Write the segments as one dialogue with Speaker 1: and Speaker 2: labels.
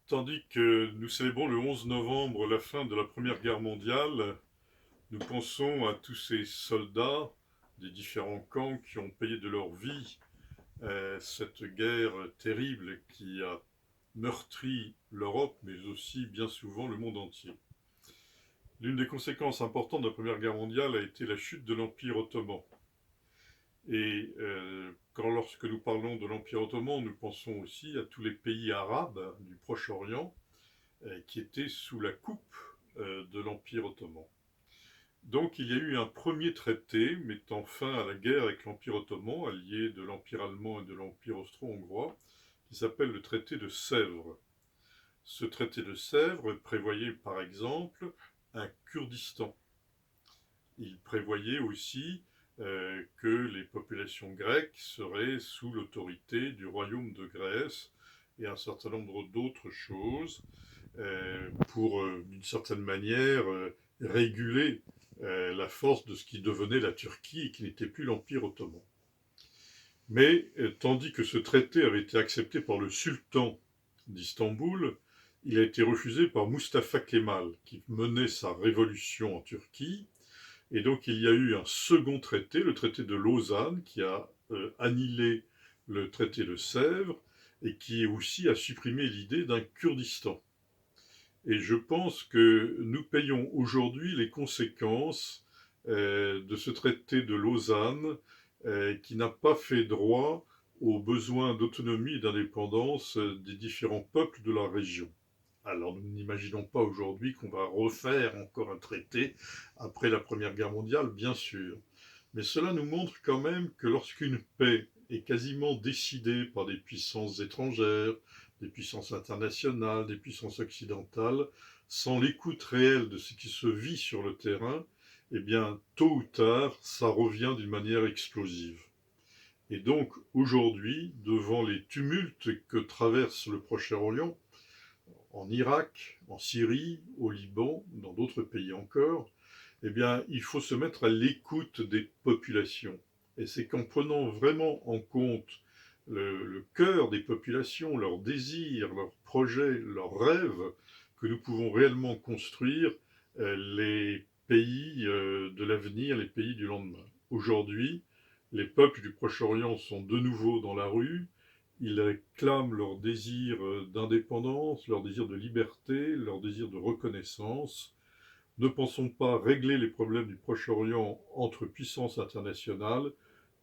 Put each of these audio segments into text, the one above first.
Speaker 1: Tandis que nous célébrons le 11 novembre la fin de la Première Guerre mondiale, nous pensons à tous ces soldats des différents camps qui ont payé de leur vie cette guerre terrible qui a meurtri l'Europe, mais aussi bien souvent le monde entier. L'une des conséquences importantes de la Première Guerre mondiale a été la chute de l'Empire ottoman. Et lorsque nous parlons de l'Empire ottoman, nous pensons aussi à tous les pays arabes du Proche-Orient qui étaient sous la coupe de l'Empire ottoman. Donc il y a eu un premier traité mettant fin à la guerre avec l'Empire ottoman, allié de l'Empire allemand et de l'Empire austro-hongrois, qui s'appelle le traité de Sèvres. Ce traité de Sèvres prévoyait par exemple un Kurdistan. Il prévoyait aussi que les populations grecques seraient sous l'autorité du royaume de Grèce et un certain nombre d'autres choses pour, d'une certaine manière, réguler la force de ce qui devenait la Turquie et qui n'était plus l'Empire ottoman. Mais tandis que ce traité avait été accepté par le sultan d'Istanbul, il a été refusé par Mustafa Kemal, qui menait sa révolution en Turquie. Et donc il y a eu un second traité, le traité de Lausanne, qui a annihilé le traité de Sèvres et qui aussi a supprimé l'idée d'un Kurdistan. Et je pense que nous payons aujourd'hui les conséquences de ce traité de Lausanne qui n'a pas fait droit aux besoins d'autonomie et d'indépendance des différents peuples de la région. Alors nous n'imaginons pas aujourd'hui qu'on va refaire encore un traité après la Première Guerre mondiale, bien sûr. Mais cela nous montre quand même que lorsqu'une paix est quasiment décidée par des puissances étrangères, des puissances internationales, des puissances occidentales, sans l'écoute réelle de ce qui se vit sur le terrain, eh bien, tôt ou tard, ça revient d'une manière explosive. Et donc, aujourd'hui, devant les tumultes que traverse le Proche-Orient, en Irak, en Syrie, au Liban, dans d'autres pays encore, eh bien, il faut se mettre à l'écoute des populations. Et c'est qu'en prenant vraiment en compte le cœur des populations, leurs désirs, leurs projets, leurs rêves, que nous pouvons réellement construire les pays de l'avenir, les pays du lendemain. Aujourd'hui, les peuples du Proche-Orient sont de nouveau dans la rue. Ils clament leur désir d'indépendance, leur désir de liberté, leur désir de reconnaissance. Ne pensons pas régler les problèmes du Proche-Orient entre puissances internationales.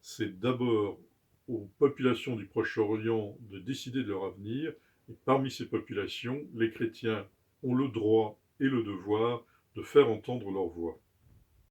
Speaker 1: C'est d'abord aux populations du Proche-Orient de décider de leur avenir. Et parmi ces populations, les chrétiens ont le droit et le devoir de faire entendre leur voix.